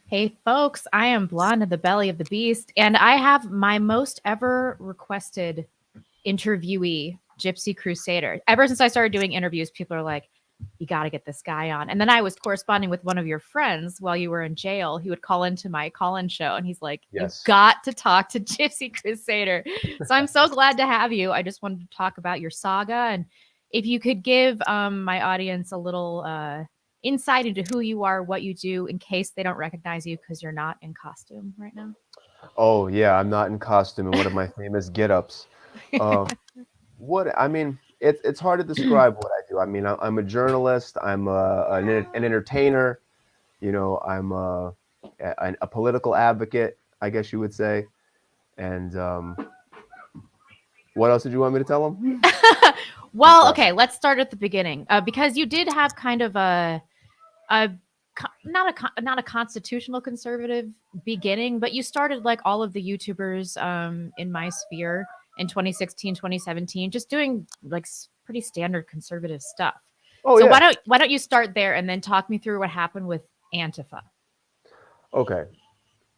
Hey, folks, I am Blonde of the Belly of the Beast, and I have my most ever requested interviewee, GypsyCrusader. Ever since I started doing interviews, people are like, you got to get this guy on. And then I was corresponding with one of your friends while you were in jail. He would call into my call in show, and he's like, you've Yes. got to talk to GypsyCrusader. So I'm so glad to have you. I just wanted to talk about your saga. And if you could give my audience a little insight into who you are, what you do, in case they don't recognize you because you're not in costume right now. Oh yeah, I'm not in costume in one of my famous get-ups. Um, what I mean, it's hard to describe what I do. I mean, I'm a journalist. I'm an entertainer. I'm a political advocate, I guess you would say. And what else did you want me to tell them? I'm Well, sorry. okay, let's start at the beginning because you did have kind of a not a constitutional conservative beginning, but you started like all of the YouTubers in my sphere in 2016, 2017, just doing like pretty standard conservative stuff. Oh So why yeah. don't you start there and then talk me through what happened with Antifa? Okay.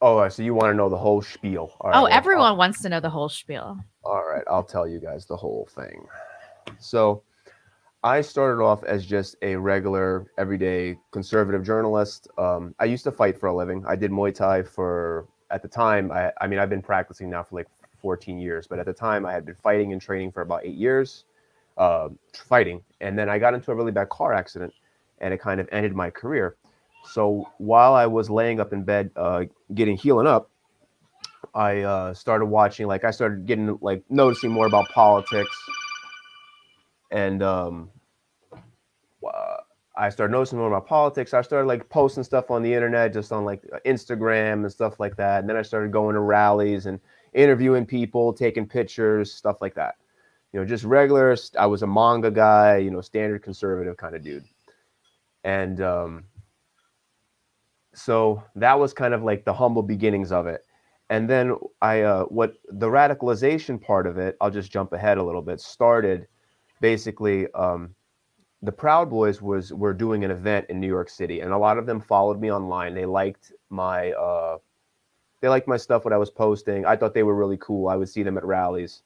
Oh, so you want to know the whole spiel? All right. Oh, Well, everyone wants to know the whole spiel. all right. I'll tell you guys the whole thing. So I started off as just a regular, everyday conservative journalist. I used to fight for a living. I did Muay Thai for, at the time, I mean, I've been practicing now for like 14 years, but at the time I had been fighting and training for about 8 years, fighting. And then I got into a really bad car accident and it kind of ended my career. So while I was laying up in bed, getting healing up, I started watching, like, I started getting, like, noticing more about politics and, I started noticing more about politics. I started like posting stuff on the internet, just on like Instagram and stuff like that. And then I started going to rallies and interviewing people, taking pictures, stuff like that. Just regular. I was a manga guy, standard conservative kind of dude. And so that was kind of like the humble beginnings of it. And then what the radicalization part of it, I'll just jump ahead a little bit, started basically. The Proud Boys were doing an event in New York City, and a lot of them followed me online. They liked my stuff, what I was posting. I thought they were really cool. I would see them at rallies.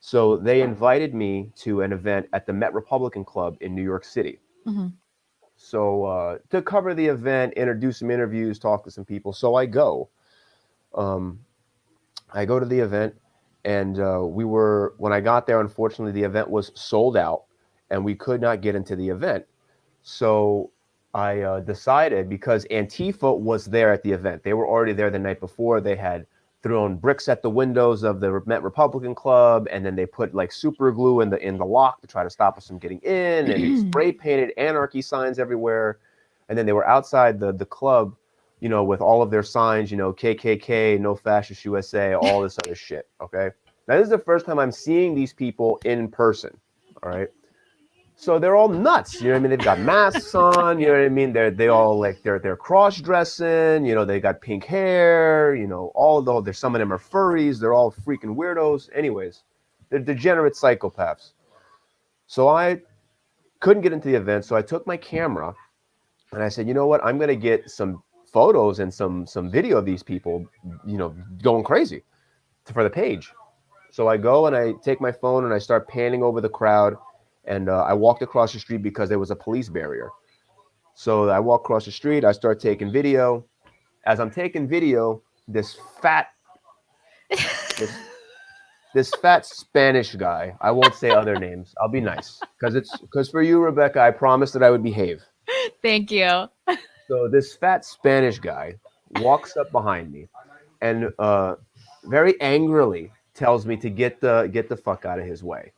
So they invited me to an event at the Met Republican Club in New York City. Mm-hmm. So to cover the event, introduce some interviews, talk to some people. So um, I go to the event, and when I got there, unfortunately, the event was sold out, and we could not get into the event. So I decided, because Antifa was there at the event. They were already there the night before. They had thrown bricks at the windows of the Met Republican Club, and then they put like super glue in the lock to try to stop us from getting in, and spray painted anarchy signs everywhere. And then they were outside the club, with all of their signs, KKK, No Fascist USA, all this other shit. Okay, now this is the first time I'm seeing these people in person. All right. So they're all nuts, you know what I mean? They've got masks on, you know what I mean? They all like they're cross dressing, they got pink hair, there's some of them are furries, they're all freaking weirdos. Anyways, they're degenerate psychopaths. So I couldn't get into the event, so I took my camera and I said, you know what? I'm gonna get some photos and some video of these people, going crazy for the page. So I go and I take my phone and I start panning over the crowd. And I walked across the street because there was a police barrier. So I walk across the street. I start taking video. As I'm taking video, this fat, this this fat Spanish guy. I won't say other names. I'll be nice because for you, Rebecca, I promised that I would behave. Thank you. So this fat Spanish guy walks up behind me and very angrily tells me to get the fuck out of his way.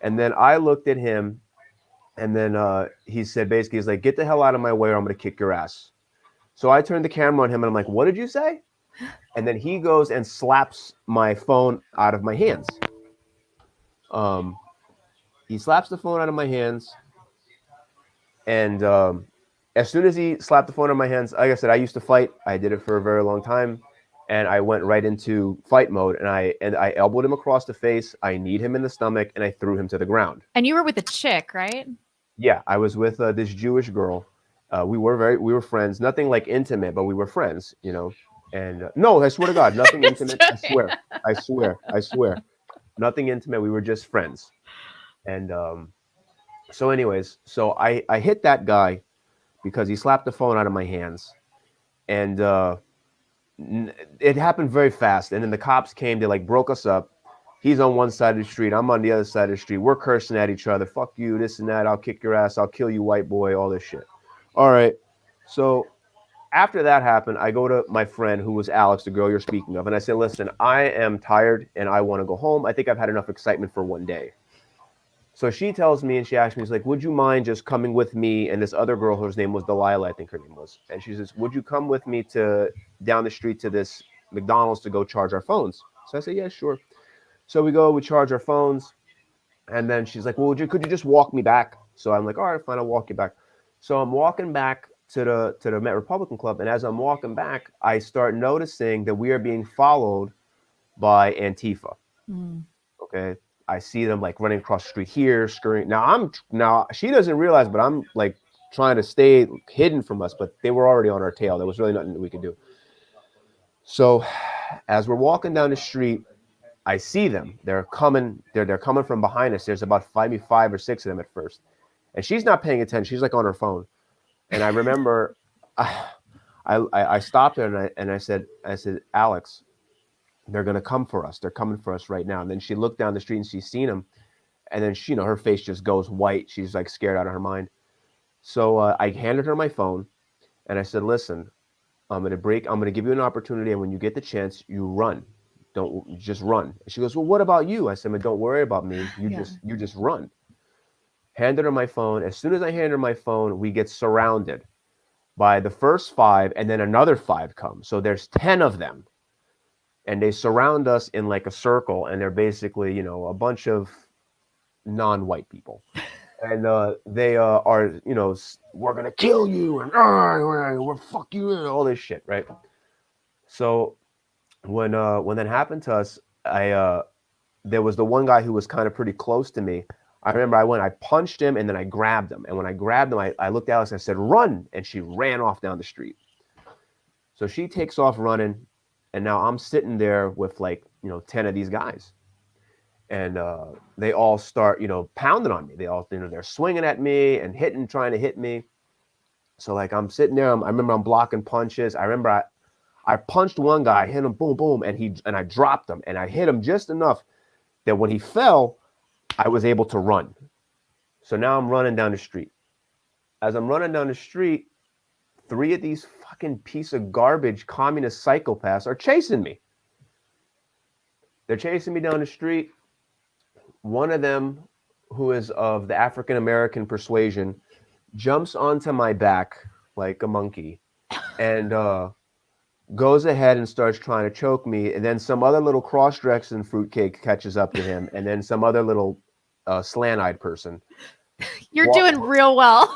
And then I looked at him. And then he said, basically, he's like, get the hell out of my way or I'm going to kick your ass. So I turned the camera on him and I'm like, what did you say? And then he goes and slaps my phone out of my hands. Um, he slaps the phone out of my hands. And as soon as he slapped the phone out of my hands, like I said, I used to fight. I did it for a very long time. And I went right into fight mode. And I elbowed him across the face. I kneed him in the stomach. And I threw him to the ground. And you were with a chick, right? Yeah, I was with this Jewish girl. We were friends. Nothing like intimate, but we were friends, you know. And no, I swear to God, nothing Just intimate. joking. I swear, nothing intimate. We were just friends. And so, anyways, so I hit that guy because he slapped the phone out of my hands, and it happened very fast. And then the cops came. They like broke us up. He's on one side of the street. I'm on the other side of the street. We're cursing at each other. Fuck you, this and that. I'll kick your ass. I'll kill you, white boy. All this shit. All right. So after that happened, I go to my friend who was Alex, the girl you're speaking of, and I said, listen, I am tired and I want to go home. I think I've had enough excitement for one day. So she tells me and she asks me, she's like, would you mind just coming with me and this other girl whose name was Delilah, I think her name was. And she says, would you come with me to down the street to this McDonald's to go charge our phones? So I said, yeah, sure. So we go, we charge our phones. And then she's like, well, could you just walk me back? So I'm like, all right, fine, I'll walk you back. So I'm walking back to the Met Republican Club. And as I'm walking back, I start noticing that we are being followed by Antifa. Mm. Okay. I see them like running across the street here, scurrying. Now she doesn't realize, but I'm like trying to stay hidden from us, but they were already on our tail. There was really nothing that we could do. So as we're walking down the street, I see them. They're coming. They're coming from behind us. There's about maybe 5 or 6 of them at first, and she's not paying attention. She's like on her phone. And I remember, I stopped her and I said, Alex, they're gonna come for us. They're coming for us right now. And then she looked down the street and she's seen them, and then she, her face just goes white. She's like scared out of her mind. So I handed her my phone, and I said, listen, I'm gonna give you an opportunity, and when you get the chance, you run. Don't just run. She goes, well, what about you? I said, don't worry about me. You just run. Handed her my phone. As soon as I hand her my phone, we get surrounded by the first 5, and then another 5 come. So there's 10 of them, and they surround us in like a circle, and they're basically, a bunch of non-white people. And they are, we're gonna kill you, and we'll fuck you, and all this shit, right? So when that happened to us, there was the one guy who was kind of pretty close to me. I remember I punched him, and then I grabbed him. And when I grabbed him, I looked at Alex and I said, run. And she ran off down the street. So she takes off running. And now I'm sitting there with 10 of these guys. And they all start, pounding on me. They all, they're swinging at me and trying to hit me. So I'm sitting there. I remember I'm blocking punches. I remember I punched one guy, hit him, boom, boom. And I dropped him. And I hit him just enough that when he fell, I was able to run. So now I'm running down the street. As I'm running down the street, 3 of these fucking piece of garbage communist psychopaths are chasing me. They're chasing me down the street. One of them, who is of the African American persuasion, jumps onto my back like a monkey and goes ahead and starts trying to choke me. And then some other little cross-dressing fruitcake catches up to him. And then some other little slant-eyed person. You're doing real well.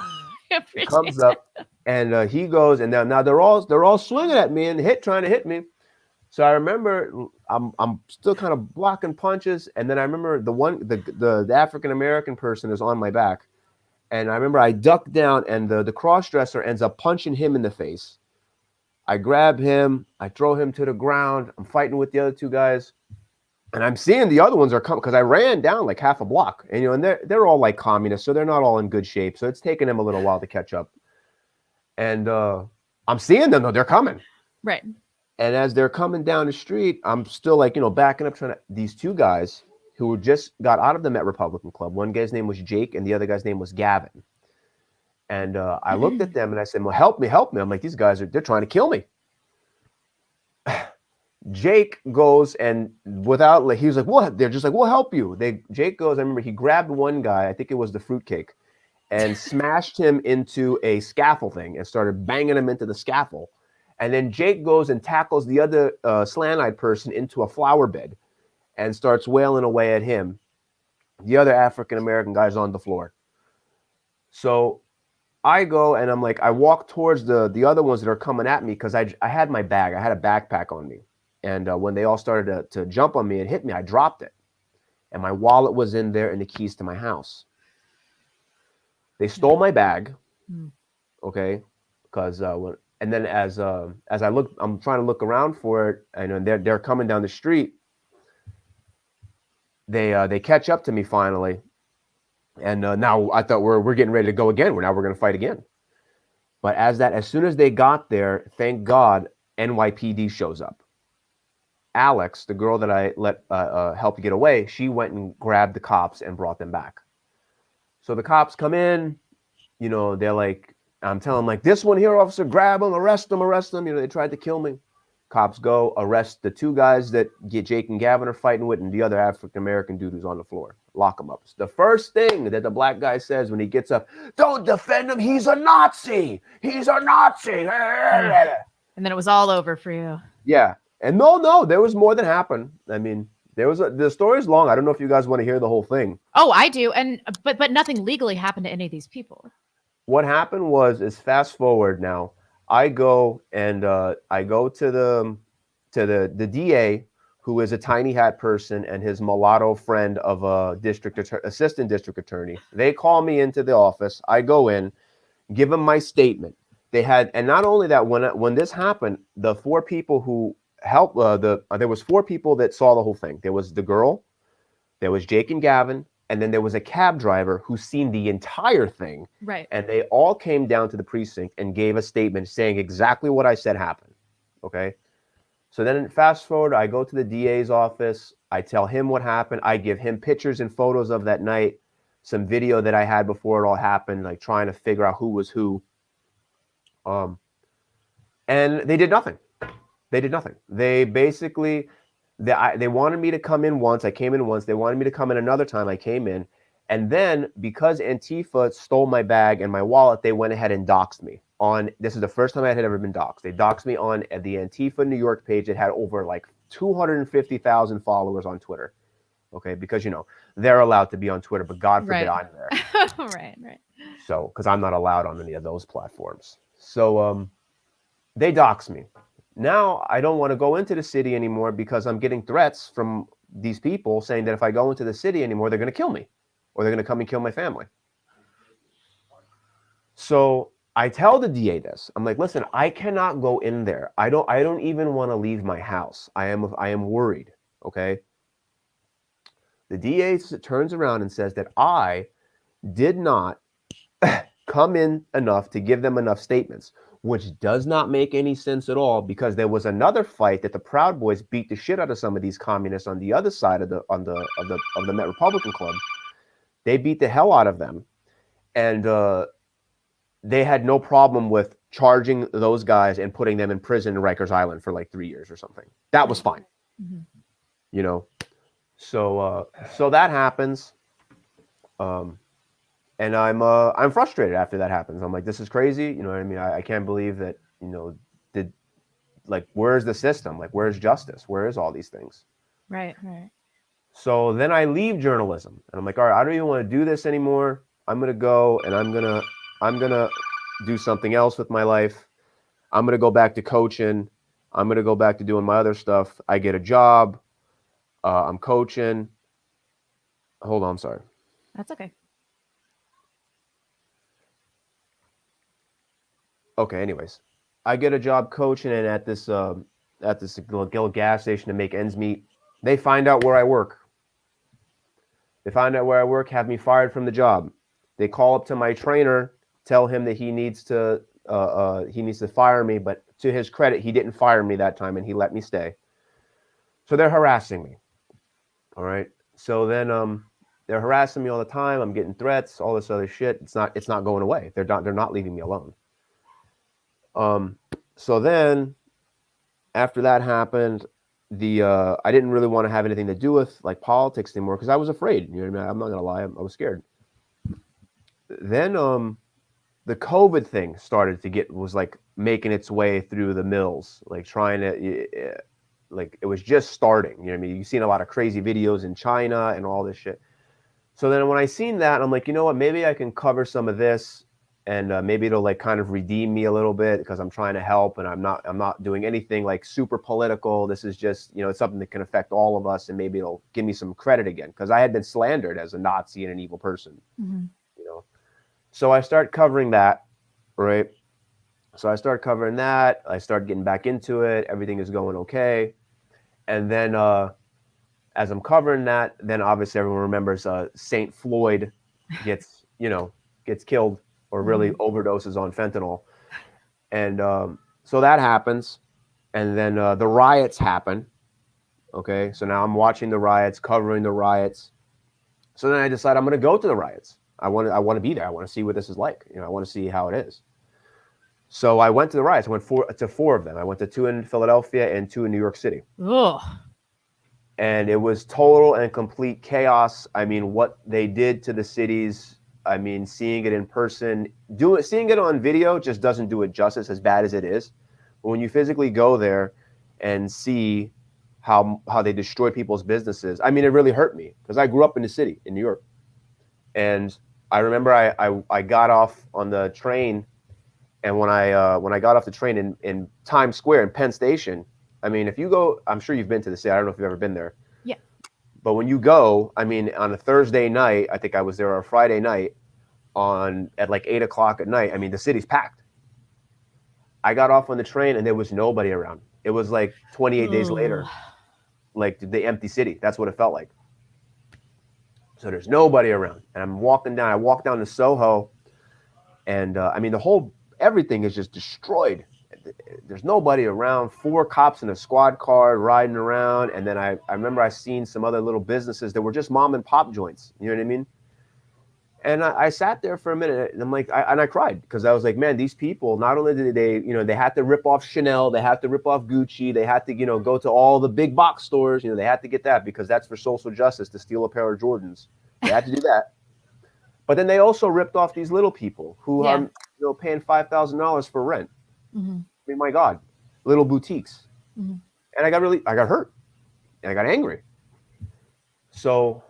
Comes up and he goes, and now they're all swinging at me and trying to hit me. So I remember I'm still kind of blocking punches. And then I remember the African American person is on my back. And I remember I ducked down, and the cross-dresser ends up punching him in the face. I grab him, I throw him to the ground. I'm fighting with the other 2 guys, and I'm seeing the other ones are coming because I ran down like half a block, and and they're all like communists, so they're not all in good shape. So it's taking them a little while to catch up. And I'm seeing them though; they're coming. Right. And as they're coming down the street, I'm still backing up, these 2 guys who just got out of the Met Republican Club. One guy's name was Jake, and the other guy's name was Gavin. And I looked at them and I said, well, help me. I'm like, these guys they're trying to kill me. Jake goes and he was like, what? They're just like, we'll help you. Jake goes, I remember he grabbed one guy, I think it was the fruitcake, and smashed him into a scaffolding and started banging him into the scaffold. And then Jake goes and tackles the other slant-eyed person into a flower bed and starts wailing away at him. The other African-American guy's on the floor. So I go and I'm like, I walk towards the other ones that are coming at me because I had my bag. I had a backpack on me. And when they all started to jump on me and hit me, I dropped it. And my wallet was in there and the keys to my house. They stole my bag. Okay. because and then as I look, I'm trying to look around for it, and they're coming down the street. They catch up to me finally, and now I thought we're getting ready to go again. We're going to fight again. But as soon as they got there, thank God, NYPD shows up. Alex, the girl that I let help get away, she went and grabbed the cops and brought them back. So the cops come in, they're like, I'm telling them, like, this one here, officer, grab him, arrest him. They tried to kill me. Cops go, arrest the two guys that Jake and Gavin are fighting with, and the other African-American dude who's on the floor. Lock him up. The first thing that the black guy says when he gets up, don't defend him, he's a Nazi. He's a Nazi. And then it was all over for you. Yeah. And no, there was more that happened. I mean, the story's long. I don't know if you guys want to hear the whole thing. Oh, I do. But nothing legally happened to any of these people. What happened is fast forward now. I go to the DA, who is a tiny hat person, and his mulatto friend of a assistant district attorney. They call me into the office. I go in, give them my statement. And not only that, when this happened, the four people who helped, there was four people that saw the whole thing. There was the girl, there was Jake and Gavin, and then there was a cab driver who seen the entire thing. Right. And they all came down to the precinct and gave a statement saying exactly what I said happened. Okay. So then fast forward, I go to the DA's office. I tell him what happened. I give him pictures and photos of that night, some video that I had before it all happened, like trying to figure out who was who. And they did nothing. They basically, they wanted me to come in once. I came in once. They wanted me to come in another time. I came in. And then because Antifa stole my bag and my wallet, they went ahead and doxed me. This is the first time I had ever been doxed. They doxed me on the Antifa New York page that had over like 250,000 followers on Twitter. Okay, because they're allowed to be on Twitter, but God forbid I'm there. Right. So, because I'm not allowed on any of those platforms. So they doxed me. Now I don't want to go into the city anymore because I'm getting threats from these people saying that if I go into the city anymore, they're going to kill me or they're going to come and kill my family. So I tell the DA this. I'm like, listen, I cannot go in there. I don't even want to leave my house. I am worried. Okay. The DA turns around and says that I did not come in enough to give them enough statements, which does not make any sense at all because there was another fight that the Proud Boys beat the shit out of some of these communists on the other side of the Met Republican Club. They beat the hell out of them, and they had no problem with charging those guys and putting them in prison in Rikers Island for like 3 years or something. That was fine, So that happens. And I'm frustrated after that happens. I'm like, this is crazy. You know what I mean? I can't believe that, where's the system? Like, where's justice? Where is all these things? Right. So then I leave journalism and I'm like, all right, I don't even want to do this anymore. I'm going to go and I'm going to do something else with my life. I'm going to go back to coaching. I'm going to go back to doing my other stuff. I get a job. I'm coaching. Hold on. I'm sorry. That's okay. Okay, anyways, I get a job coaching and at this little gas station to make ends meet. They find out where I work. Have me fired from the job. They call up to my trainer, tell him that he needs to fire me, but to his credit, he didn't fire me that time and he let me stay. So they're harassing me. All right. So then they're harassing me all the time. I'm getting threats, all this other shit. It's not going away. They're not leaving me alone. So then after that happened, I didn't really want to have anything to do with like politics anymore because I was afraid. You know what I mean? I'm not gonna lie, I was scared. Then the COVID thing started to was like making its way through the mills, like trying to like it was just starting. You know what I mean? You've seen a lot of crazy videos in China and all this shit. So then when I seen that, I'm like, you know what? Maybe I can cover some of this. And maybe it'll like kind of redeem me a little bit because I'm trying to help and I'm not doing anything like super political. This is just, it's something that can affect all of us and maybe it'll give me some credit again because I had been slandered as a Nazi and an evil person, So I start covering that, right? So I started covering that. I started getting back into it. Everything is going okay. And then as I'm covering that, then obviously everyone remembers Saint Floyd gets, gets killed or really overdoses on fentanyl. And so that happens. And then the riots happen. Okay. So now I'm watching the riots, covering the riots. So then I decide I'm going to go to the riots. I want to be there. I want to see what this is like. I want to see how it is. So I went to the riots. I went to four of them. I went to two in Philadelphia and two in New York City. Ugh. And it was total and complete chaos. I mean, what they did to the cities, I mean, seeing it in person, seeing it on video just doesn't do it justice, as bad as it is. But when you physically go there and see how they destroy people's businesses, I mean, it really hurt me because I grew up in the city in New York. And I remember I got off on the train, and when I got off the train in Times Square in Penn Station, I mean, if you go, I'm sure you've been to the city. I don't know if you've ever been there. Yeah. But when you go, I mean, on a Thursday night, I think I was there on a Friday night at like 8 o'clock at night. I mean, the city's packed. I got off on the train and there was nobody around. It was like 28 days later, like the empty city. That's what it felt like. So there's nobody around. And I'm walking down. I walk down to Soho. And I mean, everything is just destroyed. There's nobody around. 4 cops in a squad car riding around. And then I remember I seen some other little businesses that were just mom and pop joints. You know what I mean? And I sat there for a minute and I'm like, I cried because I was like, man, these people, not only did they, they had to rip off Chanel, they had to rip off Gucci, they had to, go to all the big box stores, they had to get that because that's for social justice to steal a pair of Jordans. They had to do that. But then they also ripped off these little people who are, paying $5,000 for rent. Mm-hmm. I mean, my God, little boutiques. Mm-hmm. And I got hurt and I got angry. So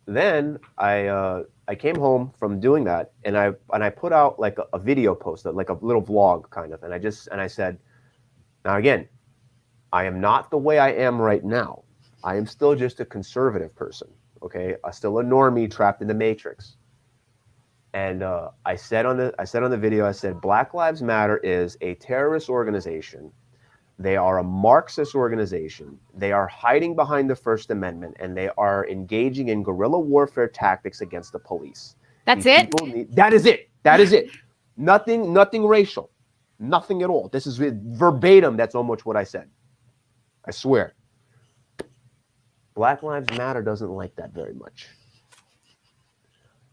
then I came home from doing that and I put out like a video post, like a little vlog kind of. And I said, now again, I am not the way I am right now. I am still just a conservative person. Okay. I'm still a normie trapped in the matrix. And I said on the video, I said, Black Lives Matter is a terrorist organization. They are a Marxist organization. They are hiding behind the First Amendment, and they are engaging in guerrilla warfare tactics against the police. That's it? That is it. That is it. Nothing racial. Nothing at all. This is verbatim. That's almost what I said. I swear. Black Lives Matter doesn't like that very much.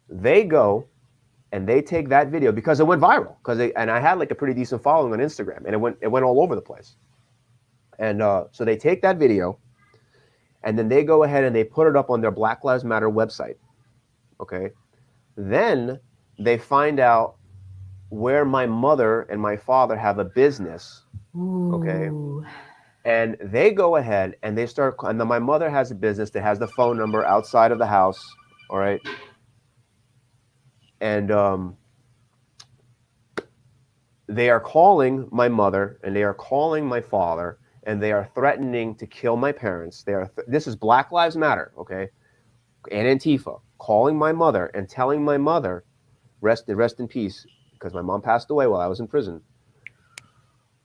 They go and they take that video because it went viral. And I had like a pretty decent following on Instagram, and it went all over the place. And so they take that video, and then they go ahead and they put it up on their Black Lives Matter website. Okay. Then they find out where my mother and my father have a business. Ooh. Okay. And they go ahead and they start, and then my mother has a business that has the phone number outside of the house. All right. And they are calling my mother and they are calling my father, and they are threatening to kill my parents. This is Black Lives Matter, okay? And Antifa calling my mother and telling my mother, rest in peace, because my mom passed away while I was in prison.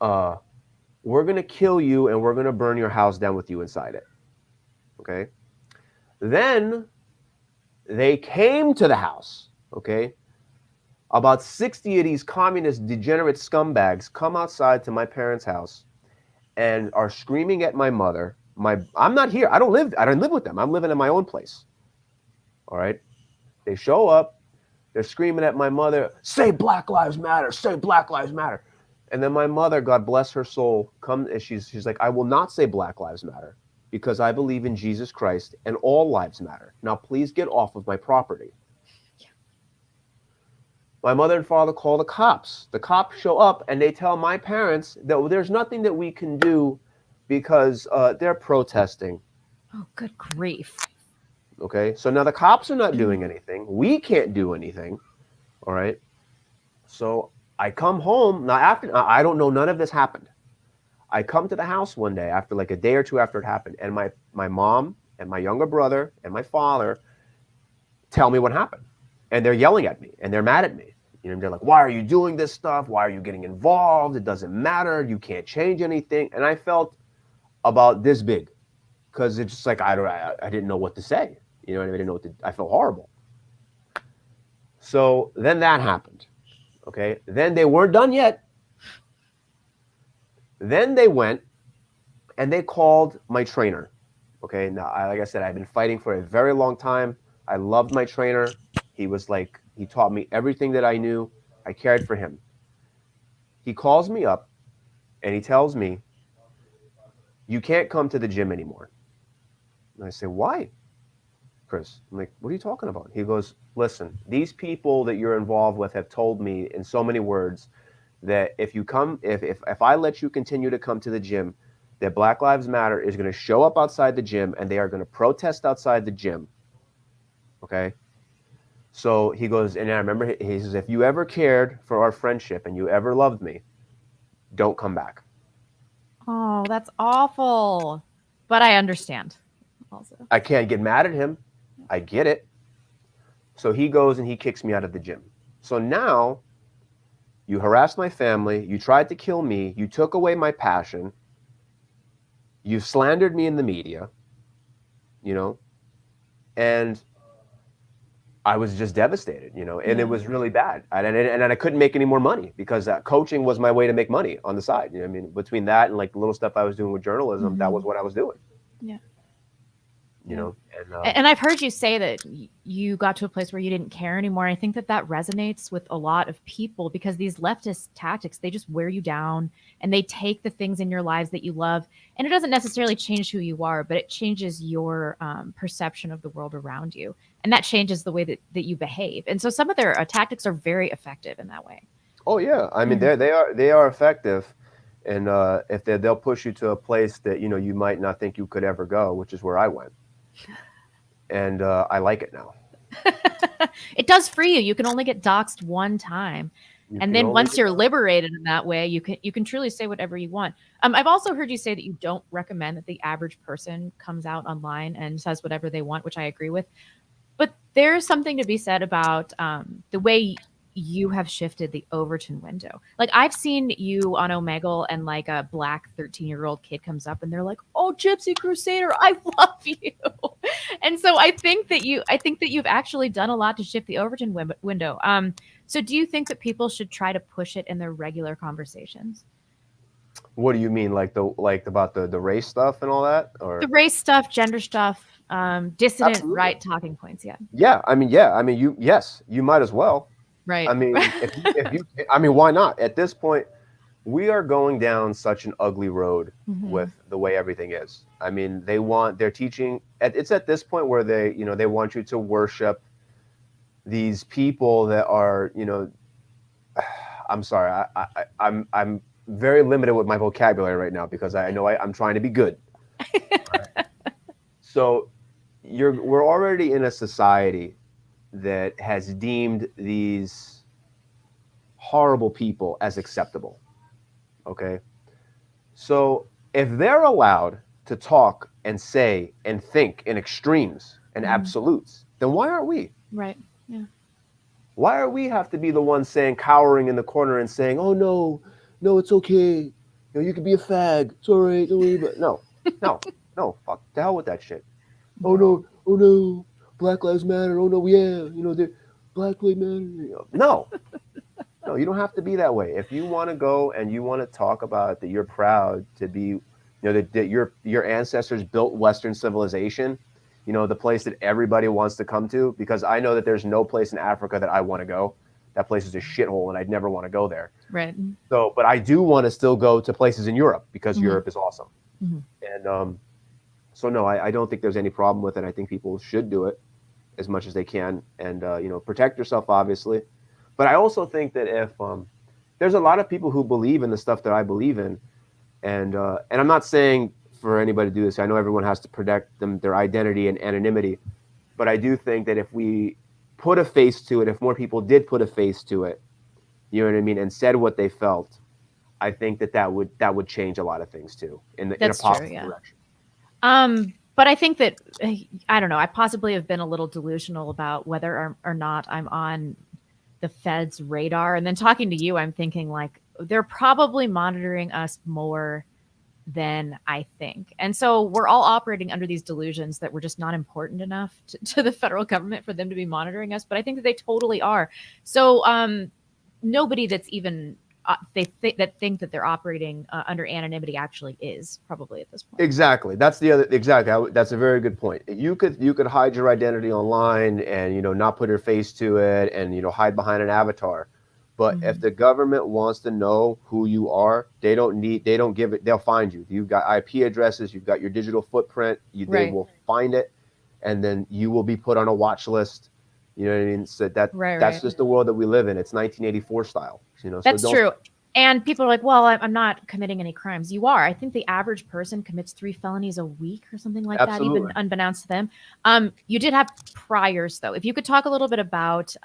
We're gonna kill you and we're gonna burn your house down with you inside it. Okay. Then they came to the house. Okay. About 60 of these communist degenerate scumbags come outside to my parents' house and are screaming at my mother. I'm not here. I don't live with them. I'm living in my own place. All right. They show up. They're screaming at my mother, say Black Lives Matter, say Black Lives Matter. And then my mother, God bless her soul, comes and she's like, I will not say Black Lives Matter because I believe in Jesus Christ and all lives matter. Now, please get off of my property. My mother and father call the cops. The cops show up and they tell my parents that there's nothing that we can do because they're protesting. Oh, good grief. Okay, so now the cops are not doing anything. We can't do anything. All right. So I come home. Now, I don't know, none of this happened. I come to the house one day after like a day or two after it happened, and my mom and my younger brother and my father tell me what happened. And they're yelling at me and they're mad at me You know, they're like, why are you doing this stuff? Why are you getting involved? It doesn't matter. You can't change anything. And I felt about this big because it's just like I didn't know what to say. You know, I didn't know what to. I felt horrible. So then that happened. Okay. Then they weren't done yet. Then they went and they called my trainer. Okay. Now, like I said, I've been fighting for a very long time. I loved my trainer. He was like, he taught me everything that I knew. I cared for him. He calls me up and he tells me, you can't come to the gym anymore. And I say, why, Chris? I'm like, what are you talking about? He goes, listen, these people that you're involved with have told me in so many words that if you come, if I let you continue to come to the gym, that Black Lives Matter is going to show up outside the gym and they are going to protest outside the gym. Okay. So he goes, and I remember he says, if you ever cared for our friendship and you ever loved me, don't come back. Oh, that's awful. But I understand also. I can't get mad at him. I get it. So he goes and he kicks me out of the gym. So now you harassed my family. You tried to kill me. You took away my passion. You slandered me in the media, you know, and I was just devastated, you know, and it was really bad. And I couldn't make any more money because coaching was my way to make money on the side. You know, I mean, between that and like the little stuff I was doing with journalism, that was what I was doing. Yeah. You know, and I've heard you say that you got to a place where you didn't care anymore. I think that resonates with a lot of people because these leftist tactics, they just wear you down and they take the things in your lives that you love. And it doesn't necessarily change who you are, but it changes your perception of the world around you. And that changes the way that you behave. And so some of their tactics are very effective in that way. Oh yeah. I mean, they are effective. And if they'll push you to a place that, you know, you might not think you could ever go, which is where I went. And I like it now. It does free you. You can only get doxxed one time. And then once you're liberated in that way, you can truly say whatever you want. I've also heard you say that you don't recommend that the average person comes out online and says whatever they want, which I agree with. But there's something to be said about the way you have shifted the Overton window. Like I've seen you on Omegle and like a black 13-year-old kid comes up and they're like, "Oh, GypsyCrusader, I love you." And so I think that you've actually done a lot to shift the Overton window. So do you think that people should try to push it in their regular conversations? What do you mean, like about the race stuff and all that, or the race stuff, gender stuff, dissident Absolutely. right talking points? Yeah. Yeah, I mean, you might as well. Right. I mean, I mean, why not? At this point, we are going down such an ugly road with the way everything is. I mean, they're teaching. It's at this point where they want you to worship these people that are, you know. I'm sorry, I'm very limited with my vocabulary right now because I know I'm trying to be good. Right. So we're already in a society that has deemed these horrible people as acceptable. Okay. So if they're allowed to talk and say and think in extremes and absolutes, then why aren't we? Right. Yeah. Why are we have to be the ones saying, cowering in the corner and saying, "Oh no, it's okay. You know, you can be a fag. It's all right. Don't worry about it." No. Fuck the hell with that shit. Oh no. Black Lives Matter. Oh no, yeah. You know, they're Black Lives Matter. No, you don't have to be that way. If you want to go and you want to talk about that, you're proud to be, you know, that your ancestors built Western civilization. You know, the place that everybody wants to come to, because I know that there's no place in Africa that I want to go. That place is a shithole and I'd never want to go there. Right. So, but I do want to still go to places in Europe because Europe is awesome. And so no, I don't think there's any problem with it. I think people should do it as much as they can and, you know, protect yourself, obviously. But I also think that if there's a lot of people who believe in the stuff that I believe in, and I'm not saying for anybody to do this. I know everyone has to protect their identity and anonymity, but I do think that if we put a face to it, if more people did put a face to it, you know what I mean, and said what they felt, I think that would change a lot of things too in a positive direction. But I think that I don't know. I possibly have been a little delusional about whether or not I'm on the Fed's radar. And then talking to you, I'm thinking like they're probably monitoring us more than I think. And so we're all operating under these delusions that we're just not important enough to the federal government for them to be monitoring us. But I think that they totally are. So nobody that's even that think that they're operating under anonymity actually is probably at this point. Exactly. That's a very good point. You could hide your identity online and, you know, not put your face to it and, you know, hide behind an avatar. But if the government wants to know who you are, they'll find you. You've got IP addresses, you've got your digital footprint, they will find it, and then you will be put on a watch list. You know what I mean? So that's just the world that we live in. It's 1984 style. You know, that's true. And people are like, well, I'm not committing any crimes. You are. I think the average person commits 3 felonies a week or something like that, even unbeknownst to them. You did have priors, though. If you could talk a little bit about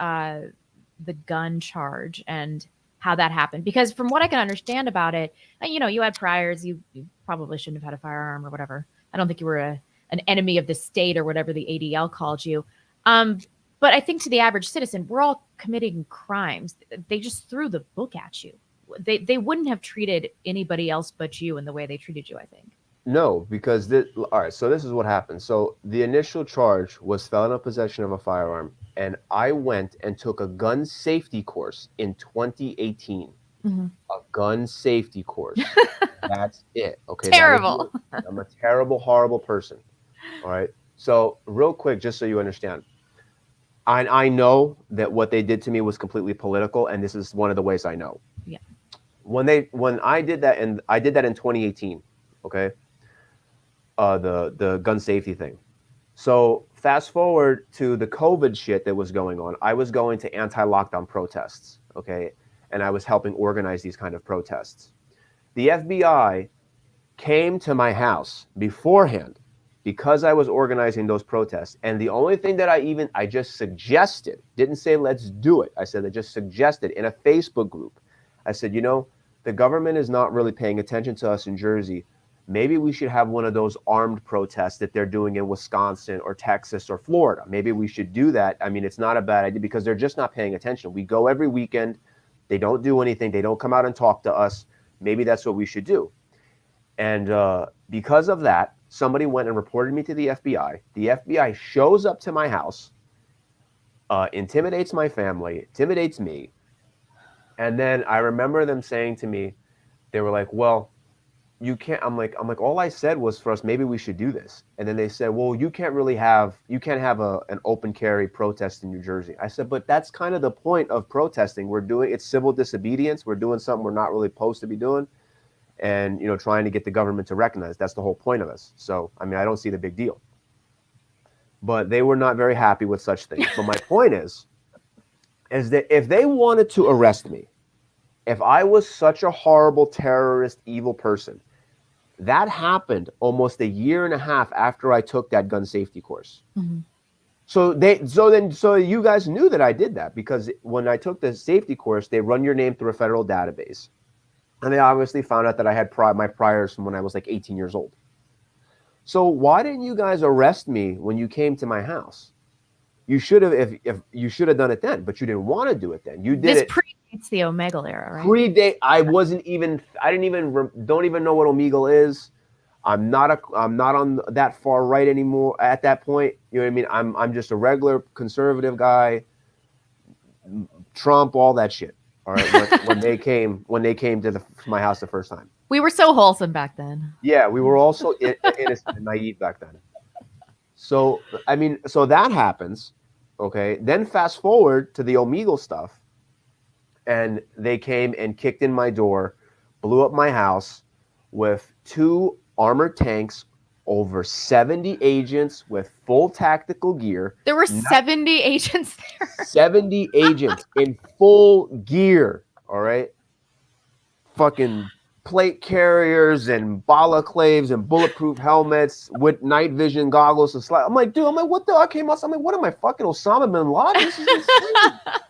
the gun charge and how that happened. Because from what I can understand about it, you know, you had priors. You probably shouldn't have had a firearm or whatever. I don't think you were an enemy of the state or whatever the ADL called you. But I think to the average citizen, we're all committing crimes. They just threw the book at you. They wouldn't have treated anybody else but you in the way they treated you, I think. No, because all right, so this is what happened. So the initial charge was felon in possession of a firearm, and I went and took a gun safety course in 2018. A gun safety course. That's it. Okay. Terrible. I'm a terrible, horrible person. All right. So real quick, just so you understand, I know that what they did to me was completely political, and this is one of the ways I know. Yeah. When I did that, and I did that in 2018. Okay. The gun safety thing. So fast forward to the COVID shit that was going on. I was going to anti-lockdown protests. Okay. And I was helping organize these kind of protests. The FBI came to my house beforehand because I was organizing those protests. And the only thing that I just suggested, didn't say let's do it. I said I just suggested in a Facebook group. I said, you know, the government is not really paying attention to us in Jersey. Maybe we should have one of those armed protests that they're doing in Wisconsin or Texas or Florida. Maybe we should do that. I mean, it's not a bad idea because they're just not paying attention. We go every weekend. They don't do anything. They don't come out and talk to us. Maybe that's what we should do. And because of that, somebody went and reported me to the FBI. The FBI shows up to my house, intimidates my family, intimidates me. And then I remember them saying to me, they were like, well, you can't, I'm like, all I said was for us, maybe we should do this. And then they said, well, you can't have an open carry protest in New Jersey. I said, but that's kind of the point of protesting. It's civil disobedience. We're doing something we're not really supposed to be doing. And, you know, trying to get the government to recognize that's the whole point of this. So, I mean, I don't see the big deal. But they were not very happy with such things. But my point is that if they wanted to arrest me, if I was such a horrible terrorist, evil person, that happened almost a year and a half after I took that gun safety course. So you guys knew that I did that because when I took the safety course, they run your name through a federal database. And they obviously found out that I had my priors from when I was like 18 years old. So why didn't you guys arrest me when you came to my house? You should have, if you should have done it then, but you didn't want to do it then. You did it. This predates the Omegle era, right? Don't even know what Omegle is. I'm not on that far right anymore at that point. You know what I mean? I'm just a regular conservative guy. Trump, all that shit. All right. When they came to my house the first time. We were so wholesome back then. Yeah, we were also innocent and naive back then. So, I mean, so that happens, okay? Then fast forward to the Omegle stuff, and they came and kicked in my door, blew up my house with 2 armored tanks, over 70 agents with full tactical gear. There were 70 agents there. 70 agents in full gear, all right? Fucking plate carriers and balaclaves and bulletproof helmets with night vision goggles. I'm like, dude, what the? I came out. I'm like, what am I, fucking Osama bin Laden? This is insane. I'm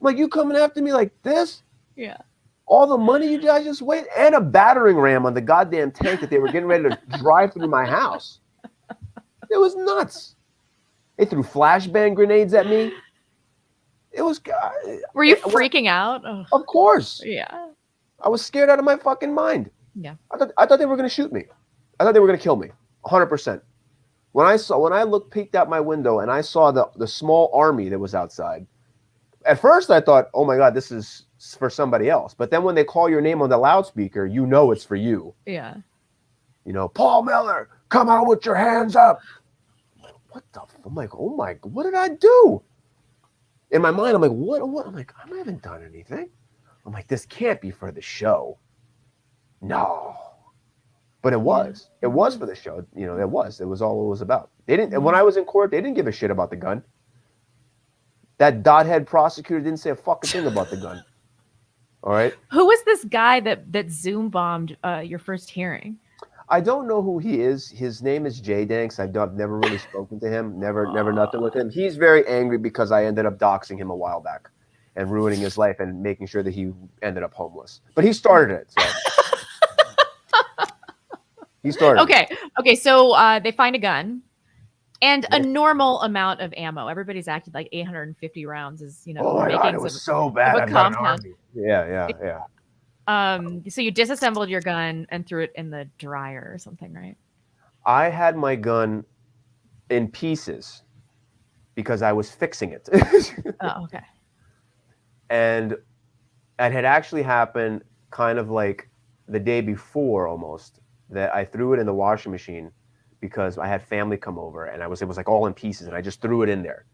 like, you coming after me like this? Yeah. All the money you guys just wait, and a battering ram on the goddamn tank that they were getting ready to drive through my house. It was nuts. They threw flashbang grenades at me. It was. Were you freaking out? Oh, Of course, yeah. I was scared out of my fucking mind. Yeah. I thought they were gonna shoot me. I thought they were gonna kill me. 100%. When I peeked out my window and I saw the small army that was outside. At first, I thought, oh my god, this is for somebody else. But then when they call your name on the loudspeaker, you know it's for you. Yeah. You know, Paul Miller, come out with your hands up. What the? I'm like, oh my, what did I do? In my mind, I'm like, what? I'm like, I haven't done anything. I'm like, this can't be for the show. No. But it was. It was for the show. You know, it was. It was all it was about. They didn't. When I was in court, they didn't give a shit about the gun. That dothead prosecutor didn't say a fucking thing about the gun. All right. Who was this guy that Zoom bombed your first hearing? I don't know who he is. His name is Jay Danks. I've never really spoken to him. Never nothing with him. He's very angry because I ended up doxing him a while back and ruining his life and making sure that he ended up homeless. But he started it. So. He started. Okay. So they find a gun and a normal amount of ammo. Everybody's acted like 850 rounds is, you know. Oh my god, it was so bad. A compound. Yeah. So you disassembled your gun and threw it in the dryer or something, right? I had my gun in pieces because I was fixing it. Oh, okay. And it had actually happened kind of like the day before almost, that I threw it in the washing machine because I had family come over and it was like all in pieces and I just threw it in there.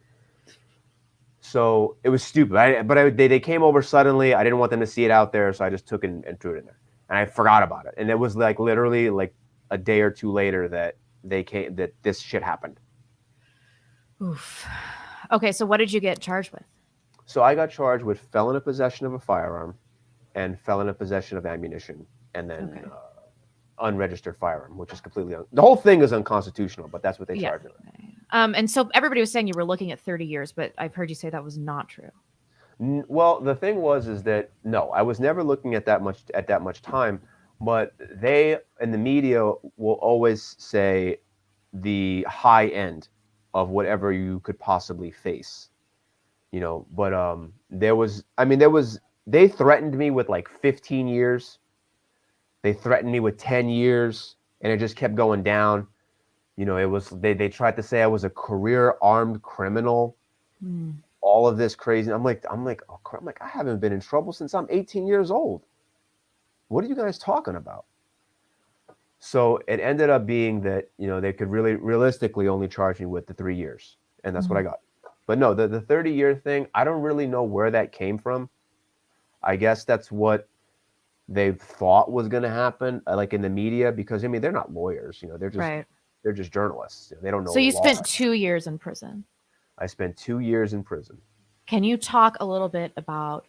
So it was stupid. They came over suddenly. I didn't want them to see it out there, so I just took it and threw it in there. And I forgot about it. And it was like literally like a day or two later that this shit happened. Oof. Okay, so what did you get charged with? So I got charged with felon in possession of a firearm and felon in possession of ammunition, and then unregistered firearm, which is completely the whole thing is unconstitutional, but that's what they charged me with. And so everybody was saying you were looking at 30 years, but I've heard you say that was not true. Well, the thing is that no, I was never looking at that much time, but they in the media will always say the high end of whatever you could possibly face, you know. But they threatened me with like 15 years. They threatened me with 10 years, and it just kept going down. You know, it was they tried to say I was a career armed criminal. All of this crazy. I'm like, I haven't been in trouble since I'm 18 years old. What are you guys talking about? So it ended up being that, you know, they could really realistically only charge me with the 3 years, and that's what I got. But no, the 30-year thing, I don't really know where that came from. I guess that's what they thought was going to happen, like in the media, because I mean they're not lawyers, you know, they're just journalists. They don't know. So you spent 2 years in prison. I spent 2 years in prison. Can you talk a little bit about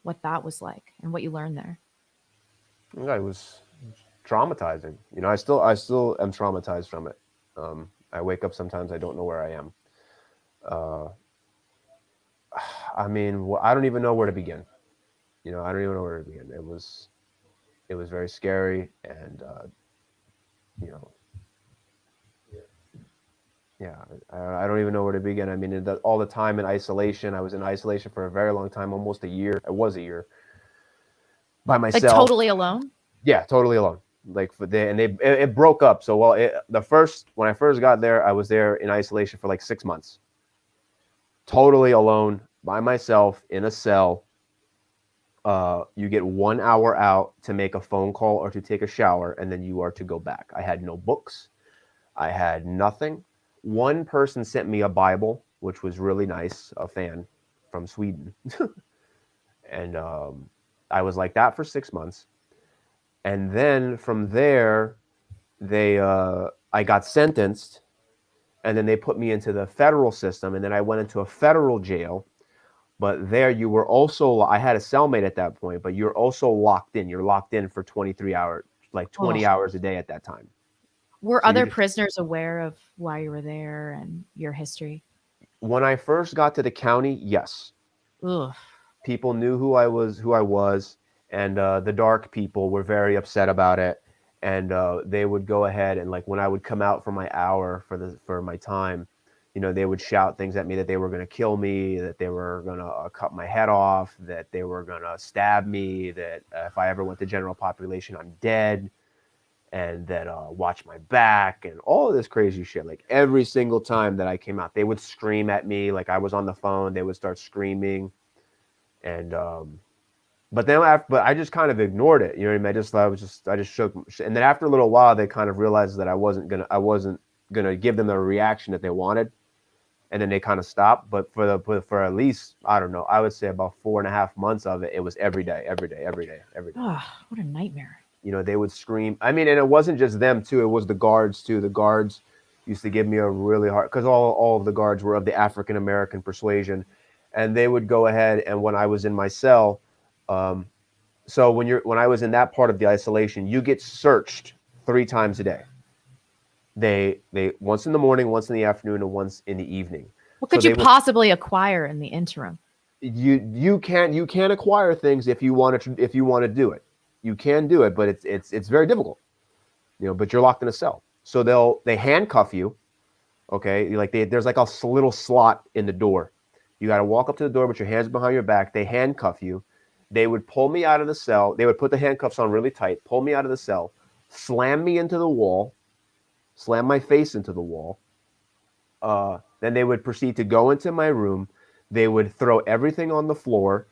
what that was like and what you learned there? Yeah, it was traumatizing. You know, I still am traumatized from it. I wake up sometimes, I don't know where I am. I mean, I don't even know where to begin. You know, I don't even know where to begin. It was very scary, and you know, yeah, I don't even know where to begin. I mean, all the time in isolation. I was in isolation for a very long time, almost a year. It was a year by myself. Like totally alone? Yeah, totally alone. Like it broke up. So when I first got there, I was there in isolation for like 6 months. Totally alone by myself in a cell. You get 1 hour out to make a phone call or to take a shower, and then you are to go back. I had no books. I had nothing. One person sent me a Bible, which was really nice, a fan from Sweden. And I was like that for 6 months. And then from there, I got sentenced, and then they put me into the federal system, and then I went into a federal jail. But there you were also, I had a cellmate at that point, but you're also locked in. You're locked in for 23 hours, like 20 hours a day at that time. Were other prisoners aware of why you were there and your history? When I first got to the county, yes. Ugh. People knew who I was, and the dark people were very upset about it. And they would go ahead and, like, when I would come out for my hour for my time, You know, they would shout things at me that they were going to kill me, that they were going to cut my head off, that they were going to stab me, that if I ever went to general population, I'm dead, and that watch my back, and all of this crazy shit. Like every single time that I came out, they would scream at me. Like I was on the phone, they would start screaming, and but I just kind of ignored it. You know what I mean? I just shook, and then after a little while, they kind of realized that I wasn't gonna give them the reaction that they wanted, and then they kind of stopped. But for at least, I don't know, I would say about 4.5 months of it, it was every day, every day, every day, every day. Oh, what a nightmare. You know, they would scream. I mean, and it wasn't just them too. It was the guards too. The guards used to give me a really hard, because all of the guards were of the African American persuasion, and they would go ahead, and when I was in my cell, so when I was in that part of the isolation, you get searched 3 times a day. They once in the morning, once in the afternoon, and once in the evening. What could you possibly acquire in the interim? You can acquire things if you want to do it. You can do it, but it's very difficult. You know, but you're locked in a cell. So they handcuff you. Okay, like there's like a little slot in the door. You got to walk up to the door with your hands behind your back. They handcuff you. They would pull me out of the cell. They would put the handcuffs on really tight, pull me out of the cell, slam me into the wall, slam my face into the wall. Then they would proceed to go into my room. They would throw everything on the floor.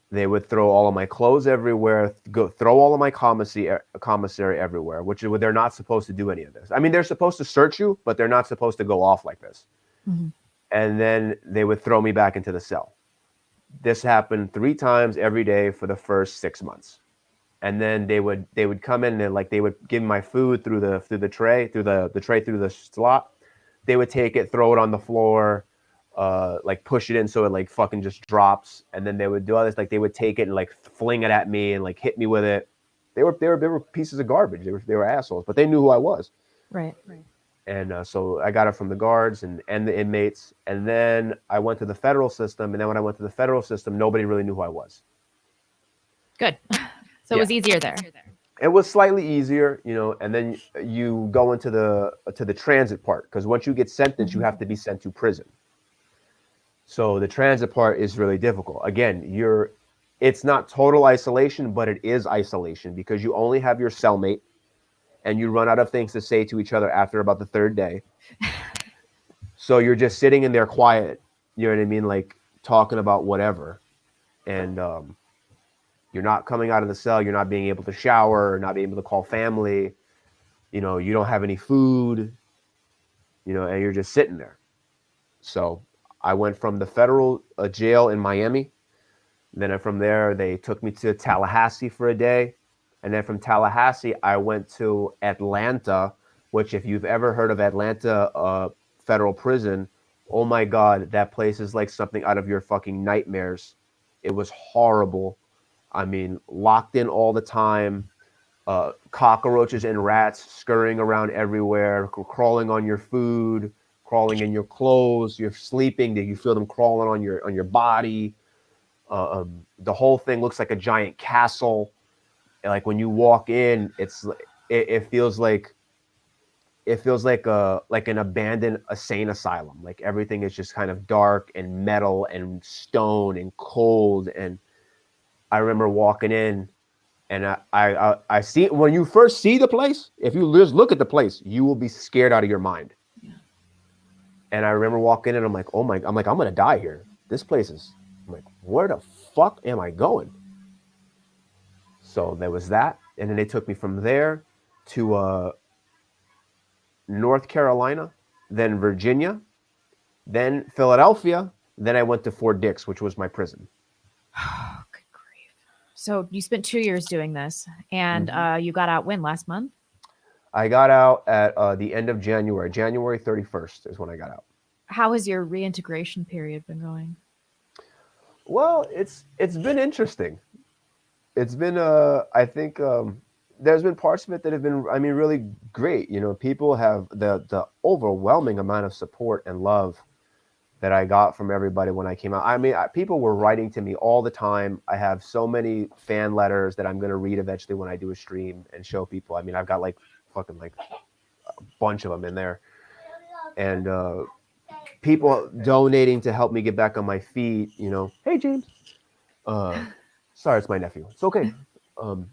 They would throw all of my clothes everywhere, throw all of my commissary everywhere, which they're not supposed to do any of this. I mean, they're supposed to search you, but they're not supposed to go off like this. Mm-hmm. And then they would throw me back into the cell. This happened 3 times every day for the first 6 months. And then they would come in and they would give me my food through the tray, through the slot. They would take it, throw it on the floor, like push it in so it like fucking just drops, and then they would do all this, like they would take it and like fling it at me and like hit me with it. They were pieces of garbage. They were assholes, but they knew who I was. Right. And so I got it from the guards and the inmates, and then I went to the federal system. And then when I went to the federal system, nobody really knew who I was. Good. So it was easier there. It was slightly easier, you know. And then you go into the transit part, because once you get sentenced, you have to be sent to prison. So the transit part is really difficult. Again, it's not total isolation, but it is isolation, because you only have your cellmate, and you run out of things to say to each other after about the 3rd day. So you're just sitting in there quiet, you know what I mean? Like talking about whatever. And you're not coming out of the cell. You're not being able to shower, not being able to call family. You know, you don't have any food, you know, and you're just sitting there. So I went from the federal jail in Miami. Then from there, they took me to Tallahassee for a day. And then from Tallahassee, I went to Atlanta, which if you've ever heard of Atlanta federal prison, oh my God, that place is like something out of your fucking nightmares. It was horrible. I mean, locked in all the time, cockroaches and rats scurrying around everywhere, crawling on your food, crawling in your clothes. You're sleeping, you feel them crawling on your body. The whole thing looks like a giant castle. Like when you walk in, it feels like an abandoned insane asylum. Like everything is just kind of dark and metal and stone and cold. And I remember walking in, and I see, when you first see the place, if you just look at the place, you will be scared out of your mind. Yeah. And I remember walking in, and I'm like, I'm gonna die here. This place is. I'm like, where the fuck am I going? So there was that, and then they took me from there to North Carolina, then Virginia, then Philadelphia, then I went to Fort Dix, which was my prison. Oh, good grief. So you spent 2 years doing this, and you got out when? Last month? I got out at the end of January. January 31st is when I got out. How has your reintegration period been going? Well, it's been interesting. It's been, I think, there's been parts of it that have been, I mean, really great. You know, people have the overwhelming amount of support and love that I got from everybody when I came out. I mean, people were writing to me all the time. I have so many fan letters that I'm going to read eventually when I do a stream and show people. I mean, I've got fucking a bunch of them in there. And people donating to help me get back on my feet. Hey James, uh, sorry, it's my nephew. It's okay. Um,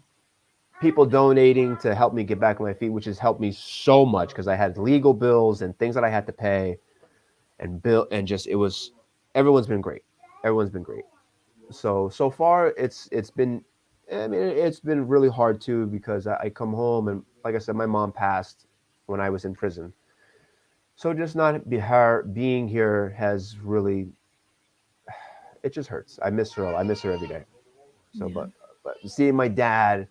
People donating to help me get back on my feet, which has helped me so much because I had legal bills and things that I had to pay and bill and just it was everyone's been great. Everyone's been great. So far it's been I mean it's been really hard too because I come home and like I said my mom passed when I was in prison. So just not be her being here has really it just hurts. I miss her. I miss her every day. So Yeah. but seeing my dad,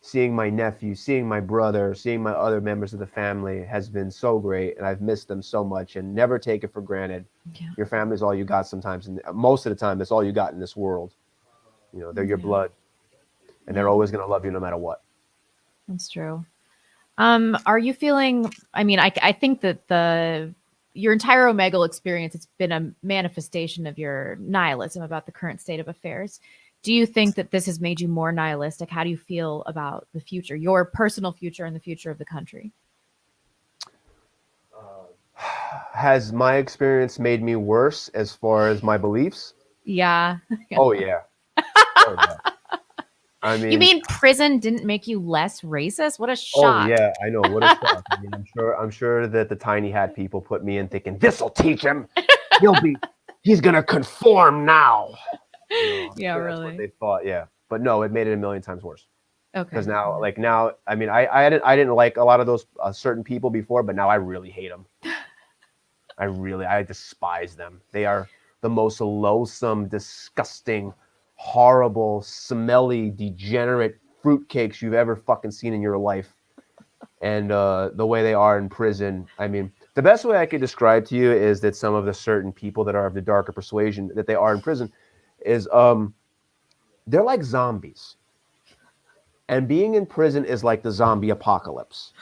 seeing my nephew, seeing my brother, seeing my other members of the family has been so great, and I've missed them so much. And never take it for granted. Yeah. Your family is all you got sometimes, and most of the time, that's all you got in this world. They're your Yeah. blood, and they're Yeah. always going to love you no matter what. That's true. Are you feeling? I mean, I think that the your entire Omegle experience, it's been a manifestation of your nihilism about the current state of affairs. Do you think that this has made you more nihilistic? How do you feel about the future, your personal future, and the future of the country? Has my experience made me worse as far as my beliefs? Yeah. Oh yeah, oh yeah. I You mean, mean prison didn't make you less racist? What a oh shock. yeah, I know what a shock. I mean, I'm sure that the tiny hat people put me in thinking this'll teach him. He's gonna conform now. I'm Yeah, sure that's what really. they thought. Yeah, but no, it made it a million times worse. Because Okay. now, I mean, I didn't like a lot of those certain people before, but now I really hate them. I despise them. They are the most loathsome, disgusting, horrible, smelly, degenerate fruitcakes you've ever fucking seen in your life. And the way they are in prison, I mean, the best way I could describe to you is that some of the certain people that are of the darker persuasion that they are in prison is they're like zombies. And being in prison is like the zombie apocalypse.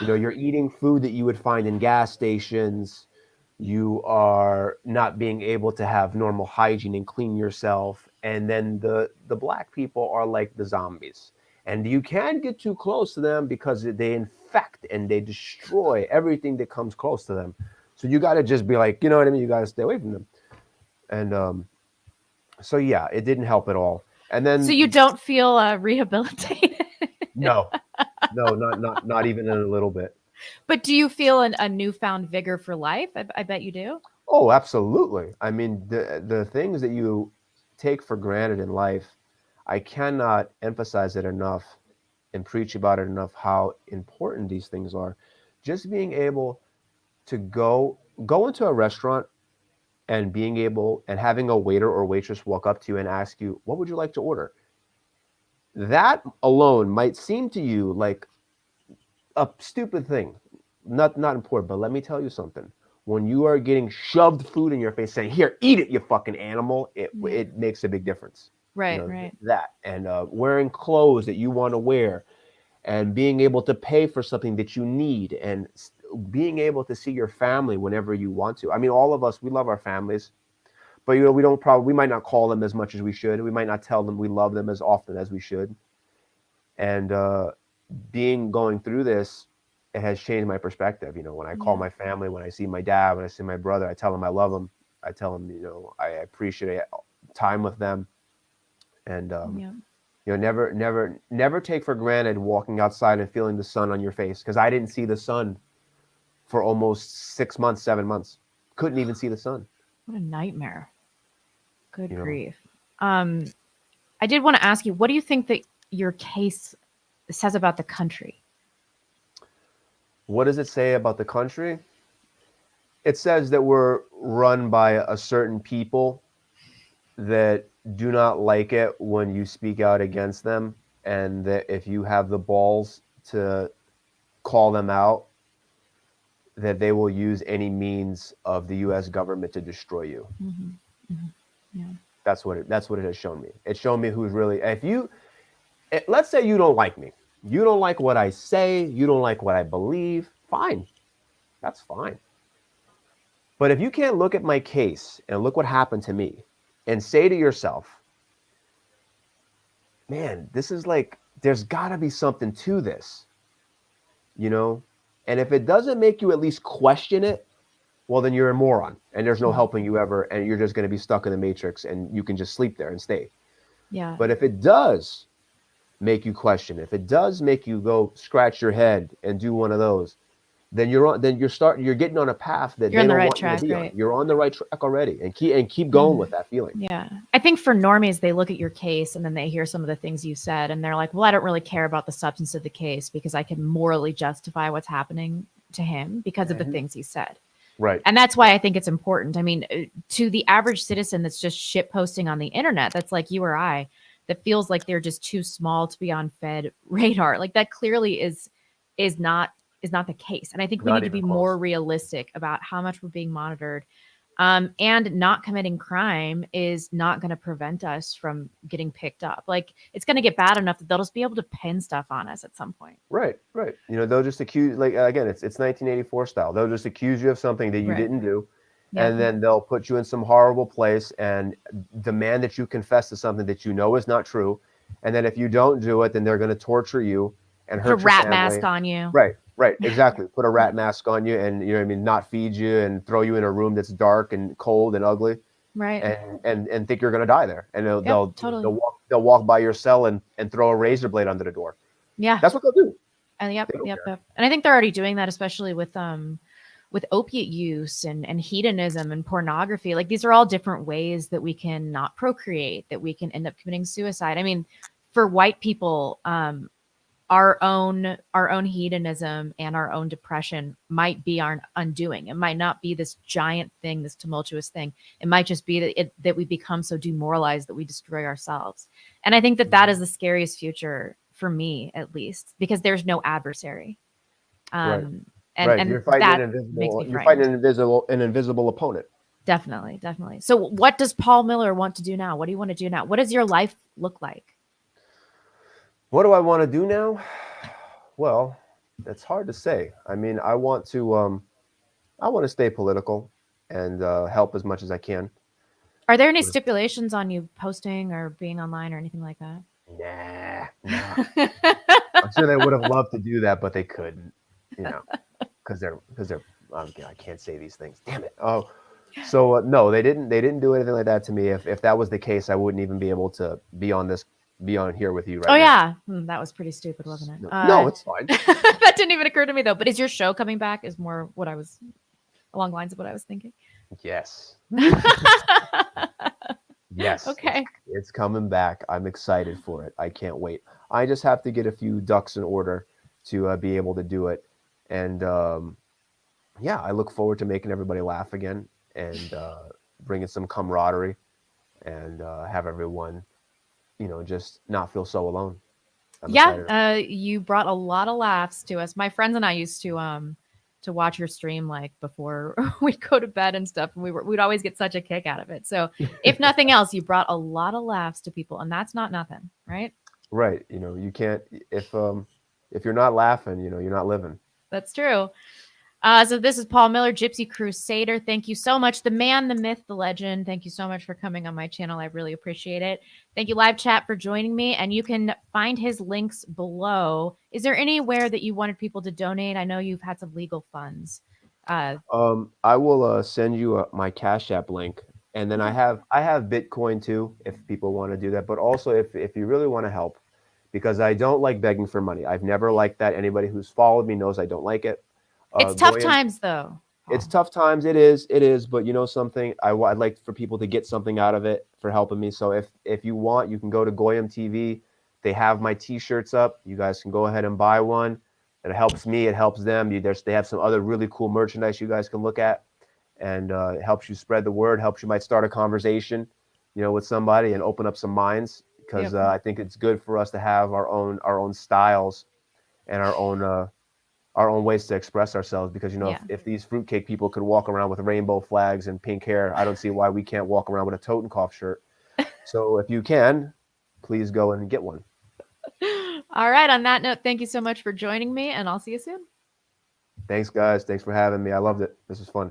You're eating food that you would find in gas stations. You are not being able to have normal hygiene and clean yourself. And then the black people are like the zombies. And you can't get too close to them because they infect and they destroy everything that comes close to them. So you got to just be like, you know what I mean? You got to stay away from them. And so, yeah, it didn't help at all. And So you then, don't feel rehabilitated? no, no, not even in a little bit. But do you feel a newfound vigor for life? I bet you do. Oh, absolutely. I mean, the things that you take for granted in life, I cannot emphasize it enough and preach about it enough how important these things are. Just being able to go into a restaurant and being able and having a waiter or waitress walk up to you and ask you, "What would you like to order?" That alone might seem to you like a stupid thing, not important. But let me tell you something. When you are getting shoved food in your face, saying, "Here, eat it, you fucking animal," Yeah. it makes a big difference. Right, right. That and wearing clothes that you want to wear, and being able to pay for something that you need, and being able to see your family whenever you want to. I mean, all of us, we love our families, but we might not call them as much as we should. We might not tell them we love them as often as we should. And being going through this, it has changed my perspective. When I call Yeah. my family, when I see my dad, when I see my brother, I tell them I love them. I tell them, I appreciate time with them, and Yeah. never take for granted walking outside and feeling the sun on your face. Because I didn't see the sun for almost 6 months, 7 months. Couldn't even see the sun. What a nightmare. Good You know, grief. Um, I did want to ask you, what do you think that your case says about the country? what does it say about the country? It says that we're run by a certain people that do not like it when you speak out against them, and that if you have the balls to call them out, that they will use any means of the US government to destroy you. Hmm. Hmm. Yeah. That's what it has shown me. It's shown me who's really if you let's say you don't like me. You don't like what I say, you don't like what I believe. Fine. That's fine. But if you can't look at my case and look what happened to me and say to yourself, man, this is like, there's got to be something to this, you know? And if it doesn't make you at least question it, well, then you're a moron, and there's no Mm. helping you ever, and you're just going to be stuck in the matrix, and you can just sleep there and stay. Yeah. But if it does make you question, if it does make you go scratch your head and do one of those, then you're getting on a path that You're they on the don't right want you to track, be on. right? You're on the right track already, and keep going Mm. with that feeling. Yeah. I think for normies, they look at your case and then they hear some of the things you said and they're like, well, I don't really care about the substance of the case because I can morally justify what's happening to him because of the things he said. Right. And that's why I think it's important. I mean, to the average citizen that's just shit posting on the internet, that's like you or I, that feels like they're just too small to be on Fed radar. Like that clearly is not is not the case. And I think we Not need to even be more close. realistic about how much we're being monitored. And not committing crime is not going to prevent us from getting picked up. Like it's going to get bad enough that they'll just be able to pin stuff on us at some point. Right, right. They'll just accuse, like, again, it's 1984 style. They'll just accuse you of something that you Right. didn't do, Yeah. and then they'll put you in some horrible place and demand that you confess to something that you know is not true. And then if you don't do it, then they're going to torture you and Put a hurt your rat family. mask on you. Right, right, exactly. Put a rat mask on you, and you know what I mean, not feed you and throw you in a room that's dark and cold and ugly, Right. and think you're going to die there. And Totally. they'll walk by your cell and throw a razor blade under the door. Yeah. That's what they'll do. And They don't care. And I think they're already doing that, especially with opiate use and hedonism and pornography. Like these are all different ways that we can not procreate, that we can end up committing suicide. I mean, for white people, our own hedonism and our own depression might be our undoing. It might not be this giant thing, this tumultuous thing. It might just be that we become so demoralized that we destroy ourselves. And I think that is the scariest future for me, at least, because there's no adversary. Right. And You're and fighting that an makes invisible. me You're frightened. fighting an invisible opponent. Definitely. So what does Paul Miller want to do now? What do you want to do now? What does your life look like? What do I want to do now? Well, it's hard to say. I mean, I want to stay political and help as much as I can. Are there any stipulations on you posting or being online or anything like that? Nah. I'm sure they would have loved to do that, but they couldn't. Because they're. I can't say these things. Damn it. Oh, so no, they didn't. They didn't do anything like that to me. If that was the case, I wouldn't even be able to be on here with you right now. Oh yeah, that was pretty stupid, wasn't it? No, it's fine. That didn't even occur to me though. But is your show coming back? Is more what I was along the lines of what I was thinking. Yes. Yes. Okay. It's coming back. I'm excited for it. I can't wait. I just have to get a few ducks in order to be able to do it. And yeah, I look forward to making everybody laugh again and bringing some camaraderie and have everyone, just not feel so alone. You brought a lot of laughs to us. My friends and I used to watch your stream like before we'd go to bed and stuff, and we'd always get such a kick out of it. So if nothing else, you brought a lot of laughs to people, and that's not nothing, right? Right. You can't if you're not laughing, you're not living. That's true. So this is Paul Miller, Gypsy Crusader. Thank you so much. The man, the myth, the legend. Thank you so much for coming on my channel. I really appreciate it. Thank you, live chat, for joining me. And you can find his links below. Is there anywhere that you wanted people to donate? I know you've had some legal funds. I will send you my Cash App link. And then I have Bitcoin too, if people want to do that. But also if you really want to help, because I don't like begging for money. I've never liked that. Anybody who's followed me knows I don't like it. It's tough times, though. Paul. It's tough times. It is. But you know something? I'd like for people to get something out of it for helping me. So if you want, you can go to Goyim TV. They have my T-shirts up. You guys can go ahead and buy one. It helps me. It helps them. They have some other really cool merchandise you guys can look at, and it helps you spread the word. Helps you might start a conversation, with somebody and open up some minds. Because I think it's good for us to have our own styles and our own ways to express ourselves, because if these fruitcake people could walk around with rainbow flags and pink hair, I don't see why we can't walk around with a Totenkopf shirt. So if you can, please go and get one. All right. On that note, thank you so much for joining me, and I'll see you soon. Thanks, guys. Thanks for having me. I loved it. This was fun.